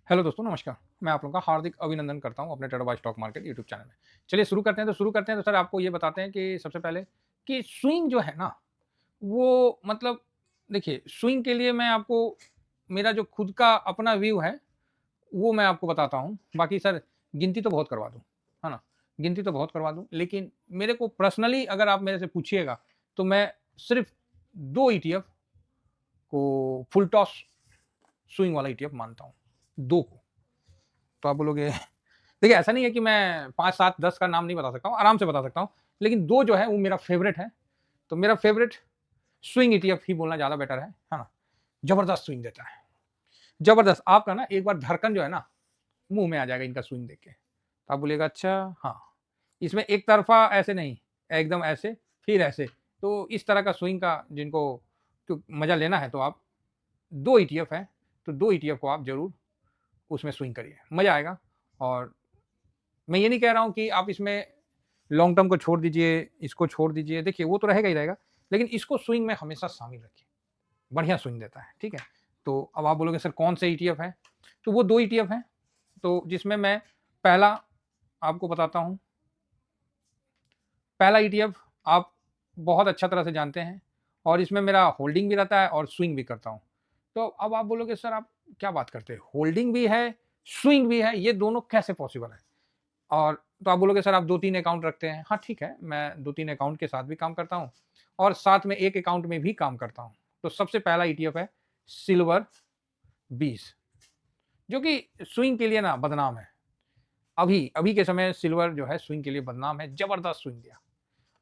Hello दोस्तों, नमस्कार। मैं आप लोगों का हार्दिक अभिनंदन करता हूँ अपने trader by stock market YouTube channel में। चलिए शुरू करते हैं तो सर आपको ये बताते हैं कि सबसे पहले कि स्विंग जो है ना, वो मतलब देखिए स्विंग के लिए मैं आपको मेरा जो खुद का अपना व्यू है, वो मैं आपको बताता हूँ। बाकी सर गिनती तो बहुत करवा दूँ, है ना? गिनती तो बहुत करवा दूँ, लेकिन मेरे को पर्सनली अगर आप मेरे से पूछिएगा, तो मैं सिर्फ़ 2 ईटीएफ को फुल टॉस स्विंग वाला ईटीएफ मानता हूँ, 2 को। तो आप बोलोगे देखिए ऐसा नहीं है कि मैं 5, 7, 10 का नाम नहीं बता सकता हूँ, आराम से बता सकता हूँ। लेकिन 2 जो है वो मेरा फ़ेवरेट है। तो मेरा फ़ेवरेट स्विंग ईटीएफ ही बोलना ज़्यादा बेटर है ना? ज़बरदस्त स्विंग देता है। ज़बरदस्त आपका ना एक बार धड़कन जो है ना, मुँह में आ जाएगा इनका स्विंग देख के। तो आप बोलिएगा अच्छा हाँ, इसमें एक तरफ़ा ऐसे नहीं, एकदम ऐसे, फिर ऐसे। तो इस तरह का स्विंग का जिनको तो मज़ा लेना है तो आप 2 ईटीएफ हैं, तो 2 ईटीएफ को आप ज़रूर उसमें स्विंग करिए, मज़ा आएगा। और मैं ये नहीं कह रहा हूँ कि आप इसमें लॉन्ग टर्म को छोड़ दीजिए, इसको छोड़ दीजिए, देखिए वो तो रहेगा ही रहेगा, लेकिन इसको स्विंग में हमेशा शामिल रखिए, बढ़िया स्विंग देता है, ठीक है? तो अब आप बोलोगे सर कौन से ईटीएफ हैं? तो वो 2 ईटीएफ हैं, तो जिसमें मैं पहला आपको बताता हूँ, पहला ईटीएफ आप बहुत अच्छा तरह से जानते हैं और इसमें मेरा होल्डिंग भी रहता है और स्विंग भी करता हूँ। तो अब आप बोलोगे सर आप क्या बात करते हैं? होल्डिंग भी है, स्विंग भी है, ये दोनों कैसे पॉसिबल है? और तो आप बोलोगे सर आप 2-3 अकाउंट रखते हैं। हाँ, ठीक है, मैं 2-3 अकाउंट के साथ भी काम करता हूँ और साथ में एक अकाउंट में भी काम करता हूँ। तो सबसे पहला ईटीएफ है सिल्वर 20 जो कि स्विंग के लिए ना बदनाम है। अभी अभी के समय सिल्वर जो है स्विंग के लिए बदनाम है, ज़बरदस्त स्विंग दिया।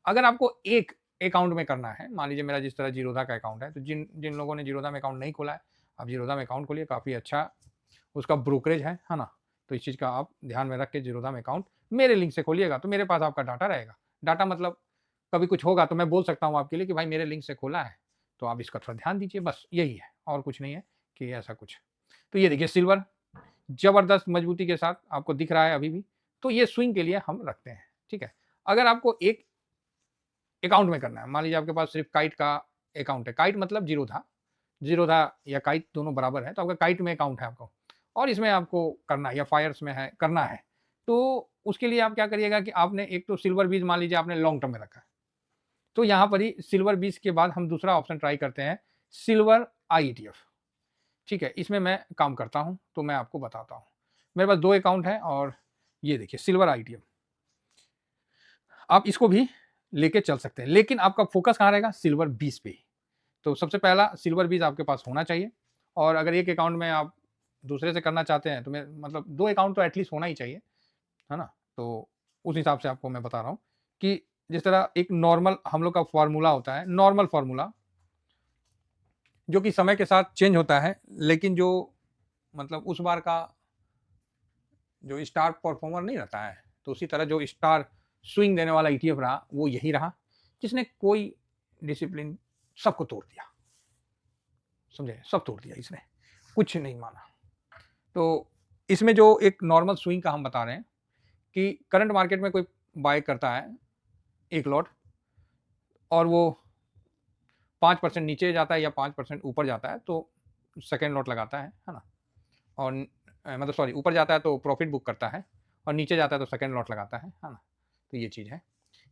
अगर आपको एक अकाउंट में करना है, मान लीजिए मेरा जिस तरह ज़ीरोधा का अकाउंट है, तो जिन जिन लोगों ने ज़ीरोधा में अकाउंट नहीं खोला है, आप ज़ीरोधा में अकाउंट खोलिए, काफ़ी अच्छा उसका ब्रोकरेज है ना? तो इस चीज़ का आप ध्यान में रख के ज़ीरोधा में अकाउंट मेरे लिंक से खोलिएगा, तो मेरे पास आपका डाटा रहेगा। डाटा मतलब कभी कुछ होगा तो मैं बोल सकता हूँ आपके लिए कि भाई मेरे लिंक से खोला है, तो आप इसका थोड़ा ध्यान दीजिए, बस यही है और कुछ नहीं है कि ऐसा कुछ। तो ये देखिए सिल्वर ज़बरदस्त मजबूती के साथ आपको दिख रहा है अभी भी, तो ये स्विंग के लिए हम रखते हैं, ठीक है? अगर आपको एक अकाउंट में करना है, मान लीजिए आपके पास सिर्फ़ काइट का अकाउंट है, काइट मतलब ज़ीरोधा, ज़ीरोधा या काइट दोनों बराबर है, तो आपका काइट में अकाउंट है आपको और इसमें आपको करना है या फायर्स में है करना है, तो उसके लिए आप क्या करिएगा कि आपने एक तो सिल्वर बीज मान लीजिए आपने लॉन्ग टर्म में रखा है, तो यहाँ पर ही सिल्वर बीज के बाद हम दूसरा ऑप्शन ट्राई करते हैं, सिल्वर आईईटीएफ, ठीक है? इसमें मैं काम करता हूँ, तो मैं आपको बताता हूँ। मेरे पास 2 अकाउंट हैं और ये देखिए सिल्वर आईईटीएफ, आप इसको भी लेके चल सकते हैं, लेकिन आपका फ़ोकस कहाँ रहेगा? सिल्वर बीज पे ही। तो सबसे पहला सिल्वर बीज आपके पास होना चाहिए और अगर एक अकाउंट में आप दूसरे से करना चाहते हैं तो मैं मतलब 2 अकाउंट तो एटलीस्ट होना ही चाहिए, है ना? तो उस हिसाब से आपको मैं बता रहा हूँ कि जिस तरह एक नॉर्मल हम लोग का फ़ॉर्मूला होता है, नॉर्मल फ़ॉर्मूला जो कि समय के साथ चेंज होता है, लेकिन जो मतलब उस बार का जो स्टार परफ़ॉर्मर नहीं रहता है, तो उसी तरह जो स्टार स्विंग देने वाला ईटीएफ रहा, वो यही रहा, जिसने कोई डिसिप्लिन सबको तोड़ दिया, समझे? सब तोड़ दिया इसने, कुछ नहीं माना। तो इसमें जो एक नॉर्मल स्विंग का हम बता रहे हैं कि करंट मार्केट में कोई बाय करता है एक लॉट और वो 5% नीचे जाता है या 5% ऊपर जाता है तो सेकंड लॉट लगाता है ना? और मतलब सॉरी ऊपर जाता है तो प्रॉफिट बुक करता है और नीचे जाता है तो सेकंड लॉट लगाता है ना? तो ये चीज़ है।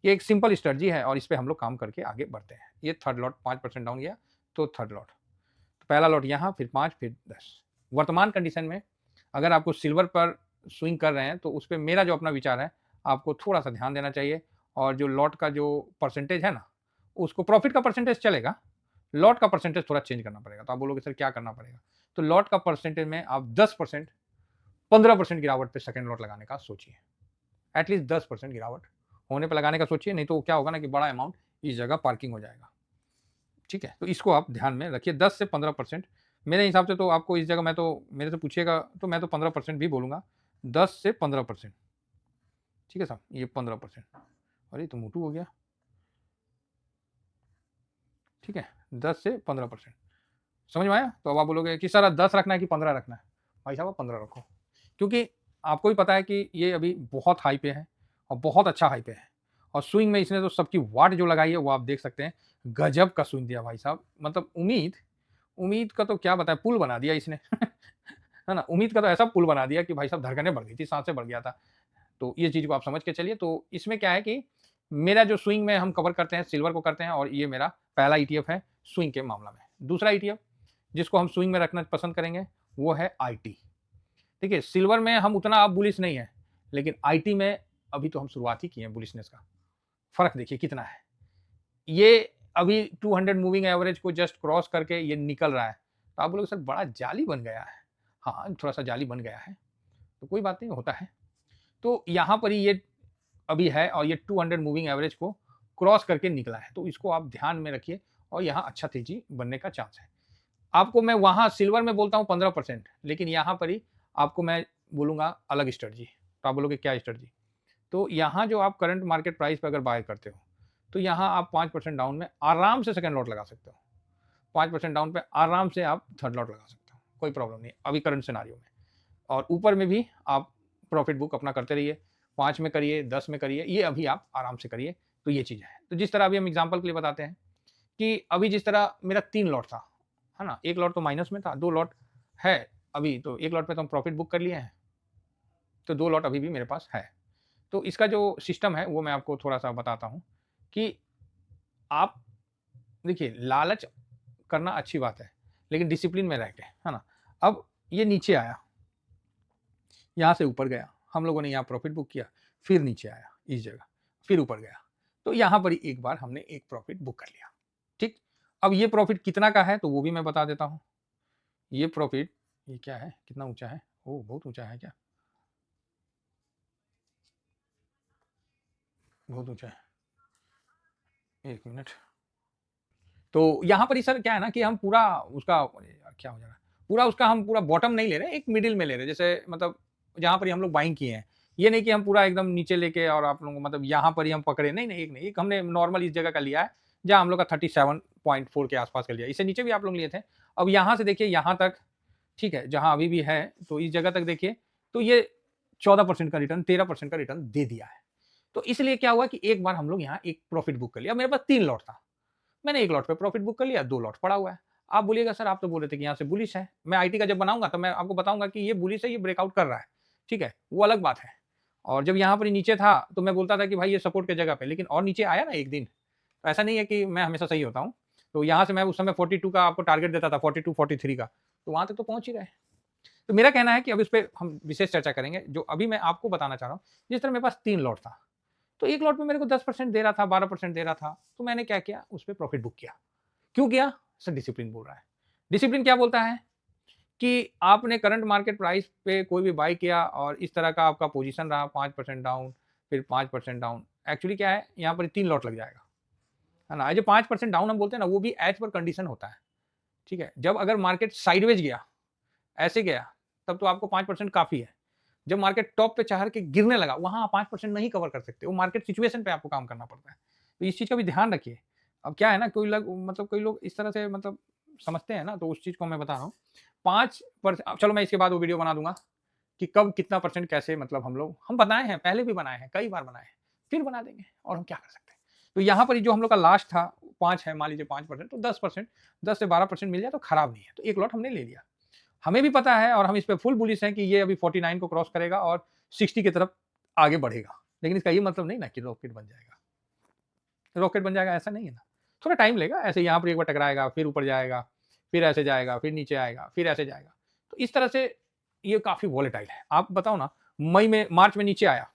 ये एक सिंपल स्ट्रेटजी है और इस पे हम लोग काम करके आगे बढ़ते हैं। ये थर्ड लॉट 5% डाउन गया तो थर्ड लॉट। तो पहला लॉट यहाँ फिर 5 फिर 10। वर्तमान कंडीशन में अगर आपको सिल्वर पर स्विंग कर रहे हैं तो उस पे मेरा जो अपना विचार है, आपको थोड़ा-सा ध्यान देना चाहिए और जो लॉट का जो परसेंटेज है ना, उसको प्रॉफिट का परसेंटेज चलेगा, लॉट का परसेंटेज थोड़ा चेंज करना पड़ेगा। तो आप बोलोगे सर क्या करना पड़ेगा? तो लॉट का परसेंटेज में आप 10% 15% गिरावट पे सेकंड लॉट लगाने का सोचिए। एटलीस्ट 10% गिरावट होने पे लगाने का सोचिए, नहीं तो क्या होगा ना कि बड़ा अमाउंट इस जगह पार्किंग हो जाएगा। ठीक है? तो इसको आप ध्यान में रखिए 10 से 15% मेरे हिसाब से तो आपको इस जगह मैं तो मेरे से पूछिएगा तो मैं तो 15% भी बोलूँगा। 10 से 15% ठीक है साहब? ये 15% अरे! ये तो मोटू हो गया। ठीक है? 10 से 15% समझ में आया? तो अब आप बोलोगे कि सर 10 रखना है कि 15 रखना है? भाई साहब आप 15 रखो। क्योंकि आपको भी पता है कि ये अभी बहुत हाई पे है और बहुत अच्छा हाई पे है और स्विंग में इसने तो सबकी वाट जो लगाई है वो आप देख सकते हैं। गजब का स्विंग दिया भाई साहब। मतलब उम्मीद उम्मीद का तो क्या बताएँ पुल बना दिया इसने। है ना? उम्मीद का तो ऐसा पुल बना दिया कि भाई साहब धड़कनें बढ़ गई थी, साँसें बढ़ गया था। तो ये चीज़ को आप समझ के चलिए। तो इसमें क्या है कि मेरा जो स्विंग में हम कवर करते हैं, सिल्वर को करते हैं, और ये मेरा पहला ईटीएफ है स्विंग के मामला में। दूसरा ईटीएफ जिसको हम स्विंग में रखना पसंद करेंगे वो है आईटी। देखिए, सिल्वर में हम उतना अब बुलिश नहीं है, लेकिन आईटी में अभी तो हम शुरुआत ही किए हैं बुलिशनेस का। फ़र्क देखिए कितना है। ये अभी 200 मूविंग एवरेज को जस्ट क्रॉस करके ये निकल रहा है। तो आप बोलोगे सर बड़ा जाली बन गया है। हाँ, थोड़ा-सा जाली बन गया है, तो कोई बात नहीं, होता है। तो यहाँ पर ही ये अभी है और ये 200 मूविंग एवरेज को क्रॉस करके निकला है। तो इसको आप ध्यान में रखिए और यहाँ अच्छा तेज़ी बनने का चांस है। आपको मैं वहाँ सिल्वर में बोलता हूँ 15%, लेकिन यहाँ पर ही आपको मैं बोलूँगा अलग स्ट्रैटेजी। तो आप बोलोगे क्या स्ट्रैटेजी? तो यहाँ जो आप करंट मार्केट प्राइस पे अगर बाय करते हो, तो यहाँ आप 5% डाउन में आराम से सेकंड लॉट लगा सकते हो। 5% डाउन पे आराम से आप थर्ड लॉट लगा सकते हो, कोई प्रॉब्लम नहीं अभी करंट सिनेरियो में। और ऊपर में भी आप प्रॉफिट बुक अपना करते रहिए, 5 में करिए, 10 में करिए, ये अभी आप आराम से करिए। तो ये चीज़ है। तो जिस तरह अभी हम एग्जांपल के लिए बताते हैं कि अभी जिस तरह मेरा 3 लॉट था, है ना? 1 लॉट तो माइनस में था, 2 लॉट है अभी, तो 1 लॉट पे तो हम प्रॉफिट बुक कर लिए हैं, तो 2 लॉट अभी भी मेरे पास है। तो इसका जो सिस्टम है वो मैं आपको थोड़ा-सा बताता हूँ कि आप देखिए, लालच करना अच्छी बात है, लेकिन डिसिप्लिन में रह के, है ना? अब ये नीचे आया, यहाँ से ऊपर गया, हम लोगों ने यहाँ प्रॉफिट बुक किया, फिर नीचे आया इस जगह, फिर ऊपर गया। तो यहाँ पर ही एक बार हमने एक प्रॉफिट बुक कर लिया, ठीक? अब ये प्रॉफिट कितना का है तो वो भी मैं बता देता हूँ। ये प्रॉफिट, ये क्या है? कितना ऊँचा है? ओह! बहुत ऊँचा है क्या? बहुत ऊँचा है। 1 मिनट। तो यहाँ पर ही सर क्या है ना कि हम पूरा उसका, अरे यार क्या हो जा रहा है? पूरा उसका हम पूरा बॉटम नहीं ले रहे, एक मिडिल में ले रहे हैं। जैसे मतलब जहाँ पर ही हम लोग बाइंग किए हैं। ये नहीं कि हम पूरा एकदम नीचे लेके और आप लोगों को मतलब यहाँ पर ही हम पकड़े, नहीं, नहीं, एक नहीं, एक हमने नॉर्मल इस जगह का लिया है, जहाँ हम लोग का 37.4 के आस-पास का लिया। इससे नीचे भी आप लोग लिए थे। अब यहाँ से देखिए यहाँ तक, ठीक है, जहाँ अभी भी है, तो इस जगह तक देखिए, तो ये 14% का रिटर्न, 13% का रिटर्न दे दिया है। तो इसलिए क्या हुआ कि एक बार हम लोग यहाँ एक प्रॉफिट बुक कर लिया। अब मेरे पास 3 लॉट था। मैंने 1 लॉट पे प्रॉफिट बुक कर लिया, 2 लॉट पड़ा हुआ है। आप बोलिएगा सर आप तो बोल रहे थे कि यहाँ से बुलिश है। मैं आईटी का जब बनाऊँगा तो मैं आपको बताऊँगा कि ये बुलिश है, ये ब्रेकआउट कर रहा है, ठीक है? वो अलग बात है। और जब यहाँ पर नीचे था तो मैं बोलता था कि भाई ये सपोर्ट की जगह पे, लेकिन और नीचे आया ना एक दिन, तो ऐसा नहीं है कि मैं हमेशा सही होता हूँ। तो यहाँ से मैं उस समय 42 का आपको टारगेट देता था, 42-43 का, तो वहाँ तक तो पहुँच ही गए। तो मेरा कहना है कि अब इस पे हम विशेष चर्चा करेंगे। जो अभी मैं आपको बताना चाह रहा हूँ, जिस तरह मेरे पास 3 लॉट था, तो 1 लॉट में मेरे को 10% दे रहा था, 12% दे रहा था, तो मैंने क्या किया, उस पे प्रॉफिट बुक किया। क्यों किया? सर डिसिप्लिन बोल रहा है। डिसिप्लिन क्या बोलता है कि आपने करंट मार्केट प्राइस पे कोई भी बाय किया और इस तरह का आपका पोजीशन रहा 5% डाउन, फिर 5% डाउन। एक्चुअली क्या है, यहाँ पर 3 लॉट लग जाएगा, है ना? जो 5% डाउन हम बोलते हैं ना, वो भी एज़ पर कंडीशन होता है, ठीक है? जब अगर मार्केट साइडवेज गया, ऐसे गया, तब तो आपको 5% काफ़ी है। जब मार्केट टॉप पे चढ़ के गिरने लगा, वहाँ आप 5% नहीं कवर कर सकते। वो मार्केट सिचुएशन पे आपको काम करना पड़ता है। तो इस चीज़ का भी ध्यान रखिए। अब क्या है ना, कोई लोग इस तरह से मतलब समझते हैं ना, तो उस चीज़ को मैं बता रहा हूँ। 5% चलो मैं इसके बाद वो वीडियो बना दूँगा कि कब कितना परसेंट कैसे, मतलब हम बनाए हैं, पहले भी बनाए हैं, कई बार बनाए हैं, फिर बना देंगे और हम क्या कर सकते हैं। तो यहाँ पर ही जो हम लोग का लास्ट था 5 है, मान लीजिए 5%, तो 10%, 10 से 12% मिल जाए तो खराब नहीं है। तो 1 लॉट हमने ले लिया। हमें भी पता है और हम इस पे फुल बुलिश हैं कि ये अभी 49 को क्रॉस करेगा और 60 की तरफ आगे बढ़ेगा। लेकिन इसका ये मतलब नहीं ना कि रॉकेट बन जाएगा। रॉकेट बन जाएगा ऐसा नहीं है ना। थोड़ा टाइम लेगा, ऐसे यहाँ पर एक बार टकराएगा, फिर ऊपर जाएगा, फिर ऐसे जाएगा, फिर नीचे आएगा, फिर ऐसे जाएगा। तो इस तरह से ये काफ़ी वॉलेटाइल है। आप बताओ ना, मार्च में नीचे आया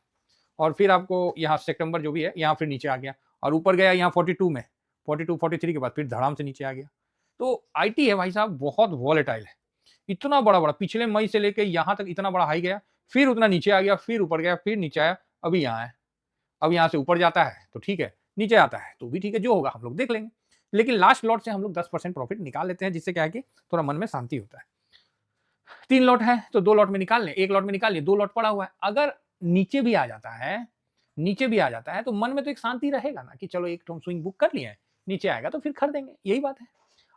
और फिर आपको यहाँ सितंबर जो भी है, यहाँ फिर नीचे आ गया और ऊपर गया यहाँ 42 में, 42-43 के बाद फिर धड़ाम से नीचे आ गया। तो आईटी है भाई साहब, बहुत वॉलेटाइल है। इतना बड़ा-बड़ा पिछले मई से लेके यहाँ तक इतना बड़ा हाई गया, फिर उतना नीचे आ गया, फिर ऊपर गया, फिर नीचे आया, अभी यहाँ है। अब यहाँ से ऊपर जाता है तो ठीक है, नीचे आता है तो भी ठीक है, जो होगा हम लोग देख लेंगे। लेकिन लास्ट लॉट से हम लोग 10% प्रॉफिट निकाल लेते हैं, जिससे क्या है कि थोड़ा मन में शांति होता है। 3 लॉट है तो 2 लॉट में निकाल लें, 1 लॉट में निकाल लिए, 2 लॉट पड़ा हुआ है। अगर नीचे भी आ जाता है, तो मन में तो एक शांति रहेगा ना कि चलो एक तो हम स्विंग बुक कर लिए हैं, नीचे आएगा तो फिर खरीदेंगे, यही बात है।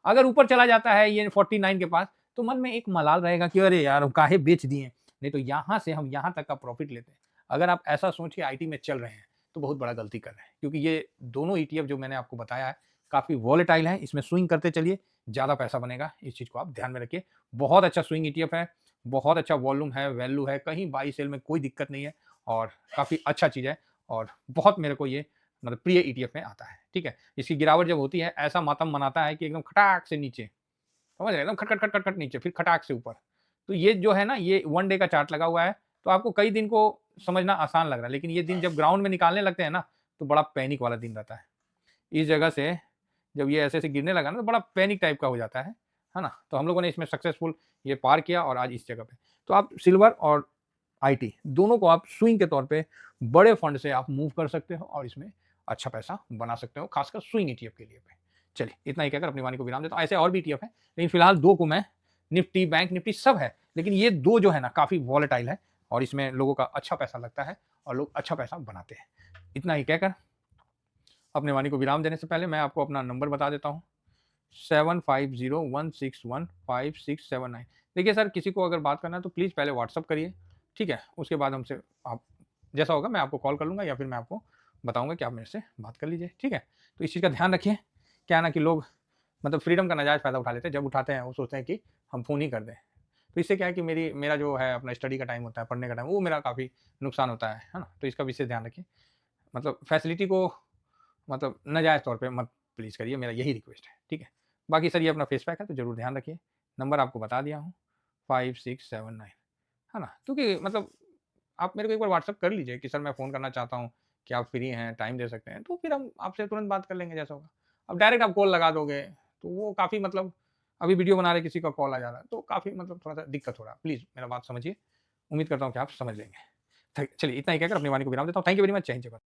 अगर ऊपर चला जाता है ये 49 के पास, तो मन में एक मलाल रहेगा कि अरे यार! हम काहे बेच दिए, नहीं तो यहाँ से हम यहाँ तक का प्रॉफिट लेते हैं। अगर आप ऐसा सोच के आईटी में चल रहे हैं, तो बहुत बड़ा गलती कर रहे हैं, क्योंकि ये दोनों ईटीएफ जो मैंने आपको बताया है, काफ़ी वॉलेटाइल है, इसमें स्विंग करते चलिए, ज़्यादा पैसा बनेगा, इस चीज़ को आप ध्यान में रखिए। बहुत अच्छा स्विंग ईटीएफ है, बहुत अच्छा वॉल्यूम है, वैल्यू है, कहीं बाई सेल में कोई दिक्कत नहीं है और काफ़ी अच्छा चीज़ है और बहुत मेरे को ये मतलब प्रिय ईटीएफ में आता है, ठीक है? इसकी गिरावट जब होती है, ऐसा मातम मनाता है कि एकदम खटाक से नीचे, समझ रहे हैं? एकदम खट, खट, खट, खट, खट नीचे, फिर खटाक से ऊपर। तो ये जो है ना, ये 1 डे का चार्ट लगा हुआ है, तो आपको कई दिन को समझना आसान लग रहा है, लेकिन ये दिन जब ग्राउंड में निकालने लगते हैं ना, तो बड़ा पैनिक वाला दिन रहता है। इस जगह से जब ये ऐसे-ऐसे गिरने लगा ना, तो बड़ा पैनिक टाइप का हो जाता है ना? तो हम लोगों ने इसमें सक्सेसफुल ये पार किया और आज इस जगह पे। तो आप सिल्वर और आईटी दोनों को आप स्विंग के तौर पे बड़े फंड से आप मूव कर सकते हो और इसमें अच्छा पैसा बना सकते हो, खासकर स्विंग ईटीएफ के लिए पे। चलिए, इतना ही कहकर अपनी वाणी को विराम देता हूँ। ऐसे और भी ईटीएफ हैं, लेकिन फिलहाल 2 को मैं निफ्टी, बैंक निफ्टी सब है, लेकिन ये 2 जो है ना काफ़ी वॉलेटाइल है और इसमें लोगों का अच्छा पैसा लगता है और लोग अच्छा पैसा बनाते हैं। इतना ही कहकर अपने वाणी को विराम देने से पहले मैं आपको अपना नंबर बता देता हूँ, 7501615679। देखिए सर, किसी को अगर बात करना है तो प्लीज़ पहले व्हाट्सएप करिए, ठीक है? उसके बाद हमसे आप जैसा होगा मैं आपको कॉल कर लूँगा या फिर मैं आपको बताऊँगा कि आप मेरे से बात कर लीजिए, ठीक है? तो इस चीज़ का ध्यान रखिए। क्या है ना कि लोग मतलब फ्रीडम का नाजायज़ फ़ायदा उठा लेते हैं, जब उठाते हैं वो सोचते हैं कि हम फ़ोन ही कर दें। तो इससे क्या है कि मेरा जो है अपना स्टडी का टाइम होता है, पढ़ने का टाइम, वो मेरा काफ़ी नुकसान होता है ना? तो इसका विशेष ध्यान रखिए। मतलब फैसिलिटी को मतलब नाजायज़ तौर पे मत प्लीज़ करिए, मेरा यही रिक्वेस्ट है, ठीक है? बाकी सर ये अपना फेस पैक है तो ज़रूर ध्यान रखिए। नंबर आपको बता दिया हूँ 5679, है ना? क्योंकि मतलब आप मेरे को एक बार व्हाट्सएप कर लीजिए कि सर मैं फ़ोन करना चाहता हूँ, क्या आप फ्री हैं, टाइम दे सकते हैं? तो फिर हम आपसे तुरंत बात कर लेंगे जैसा होगा। अब डायरेक्ट आप कॉल लगा दोगे, तो वो काफ़ी मतलब अभी वीडियो बना रहे किसी का कॉल आ जा रहा है, तो काफ़ी मतलब थोड़ा-सा दिक्कत हो रहा है। प्लीज़ मेरा बात समझिए। उम्मीद करता हूँ कि आप समझ लेंगे। थ चलिए इतना ही कहकर अपनी वाणी को विराम देता हूँ। Thank you very much. जय हिंद, जय भारत।